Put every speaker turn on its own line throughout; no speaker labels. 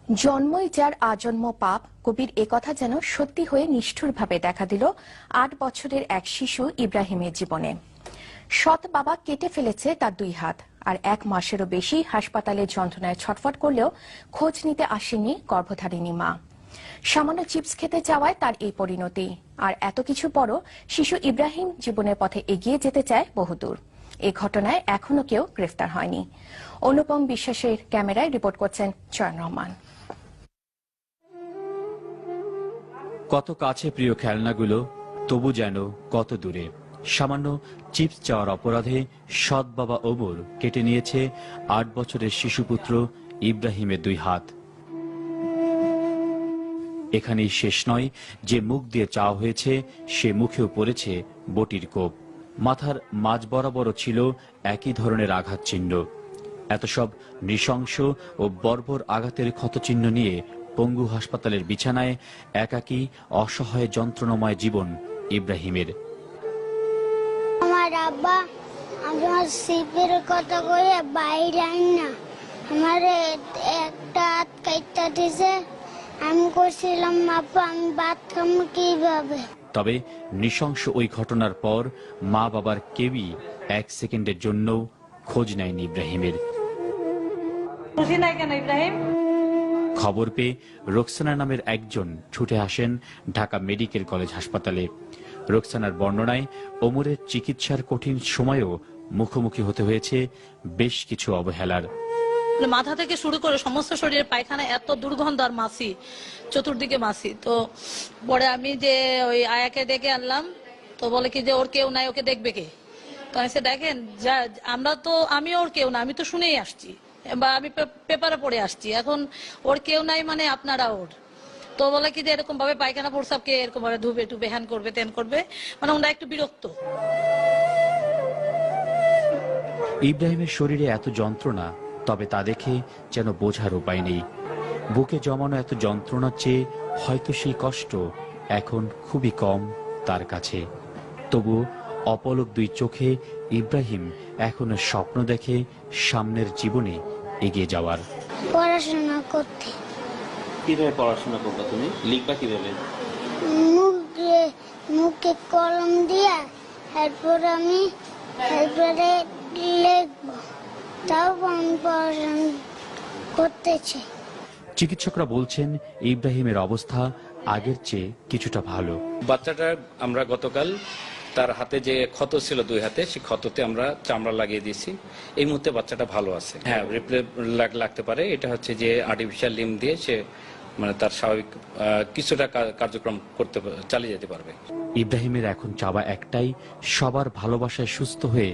জন্মই যার আজন্ম পাপ, কবির একথা যেন সত্যি হয়ে নিষ্ঠুরভাবে দেখা দিল ৮ বছরের এক শিশু ইব্রাহিমের জীবনে। সৎ বাবা কেটে ফেলেছে তার ২ হাত, আর ১ মাসেরও বেশি হাসপাতালে যন্ত্রণায় ছটফট করলেও খোঁজ নিতে আসেনি গর্ভধারিণী মা। সামান্য চিপস খেতে চাওয়ায় তার এই পরিণতি। আর এত কিছু পরও শিশু ইব্রাহিম জীবনের পথে এগিয়ে যেতে চায় বহুদূর। এই ঘটনায় এখনো কেউ গ্রেফতার হয়নি। অনুপম বিশ্বাসের ক্যামেরায় রিপোর্ট করছেন চয়ন রহমান।
কত কাছে প্রিয় খেলনাগুলো, তবু যেন কত দূরে। সামান্য চিপস চাওয়ার অপরাধে সৎ বাবা ওমর কেটে নিয়েছে ৮ বছরের শিশুপুত্র ইব্রাহিমের ২ হাত। এখানেই শেষ নয়, যে মুখ দিয়ে চাওয়া হয়েছে সে মুখেও পড়েছে বটির কোপ। মাথার মাঝ বরাবরও ছিল একই ধরনের আঘাত চিহ্ন। এত সব নৃশংস ও বর্বর আঘাতের ক্ষতচিহ্ন নিয়ে পঙ্গু হাসপাতালের বিছানায় একাকী অসহায় যন্ত্রণাময় জীবন ইব্রাহিমের।
আমার আব্বা আমার সিপের কথা কয়ে বাইরে আইন না, আমার একটা হাত কাইটা দিছে। আমি করছিলাম আব্বা আমি ভাত খাবো কিভাবে।
তবে নৃশংস ওই ঘটনার পর মা বাবার কেউই ১ সেকেন্ডের জন্য খোঁজ নেয়নি ইব্রাহিমের। খবর পেয়ে রোকসানা নামের একজন ছুটে আসেন ঢাকা মেডিকেল কলেজ হাসপাতালে। রোকসানার বর্ণনায় ওমরের চিকিৎসার কঠিন সময়েও মুখোমুখি হতে হয়েছে বেশ কিছু অবহেলার।
মাথা থেকে শুরু করে সমস্ত শরীরের পায়খানা এত দুর্গন্ধ আর মাছি, চতুর্দিকে মাছি। তো পরে আমি যে ওই আয়াকে ডেকে আনলাম, তো বলে কি যে ওর কেউ নাই, ওকে দেখবে কে? তো আমি দেখেন যা আমি ওর কেউ না, আমি তো শুনেই আসছি বা আমি পেপারে পড়ে আসছি, এখন ওর কেউ নাই মানে আপনারা ওর। তো বলে কি যে এরকম ভাবে পায়খানা প্রস্রাবকে এরকম ভাবে ধুবে টুবে হ্যান করবে তেন করবে, মানে ওরা একটু বিরক্ত।
ইব্রাহিমের শরীরে এত যন্ত্রণা, তবে তা দেখে যেন বোঝার উপায় নেই। বুকে জমানো এত যন্ত্রণার চেয়ে হয়তো সেই কষ্ট এখন খুবই কম তার কাছে। তবু অপলক ২ চোখে ইব্রাহিম এখনো স্বপ্ন দেখে সামনের জীবনে এগিয়ে যাওয়ার।
পড়াশোনা করতে।
কিভাবে পড়াশোনা করবে তুমি? লিখবা কিভাবে?
মুখে কলম দিয়া এরপরে লিখবো, তাও আমি পড়াশোনা করতেছি।
চিকিৎসকরা বলছেন ইব্রাহিমের অবস্থা আগের চেয়ে কিছুটা ভালো।
বাচ্চাটার আমরা গতকাল তার হাতে যে ক্ষত ছিল ২ হাতে, সেই ক্ষততে আমরা চামড়া লাগিয়ে দিয়েছি। এই মুহূর্তে বাচ্চাটা ভালো আছে। হ্যাঁ, রিপ্লে লাগতে পারে। এটা হচ্ছে যে আর্টিফিশিয়াল লিম্ব দিয়ে সে মানে তার স্বাভাবিক কিছুটা কার্যক্রম করতে চালিয়ে যেতে পারবে।
ইব্রাহিমের এখন চাওয়া একটাই, সবার ভালোবাসায় সুস্থ হয়ে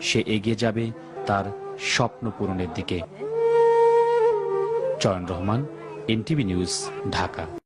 সে এগিয়ে যাবে তার স্বপ্ন পূরণের দিকে। চয়ন রহমান, এনটিভি নিউজ, ঢাকা।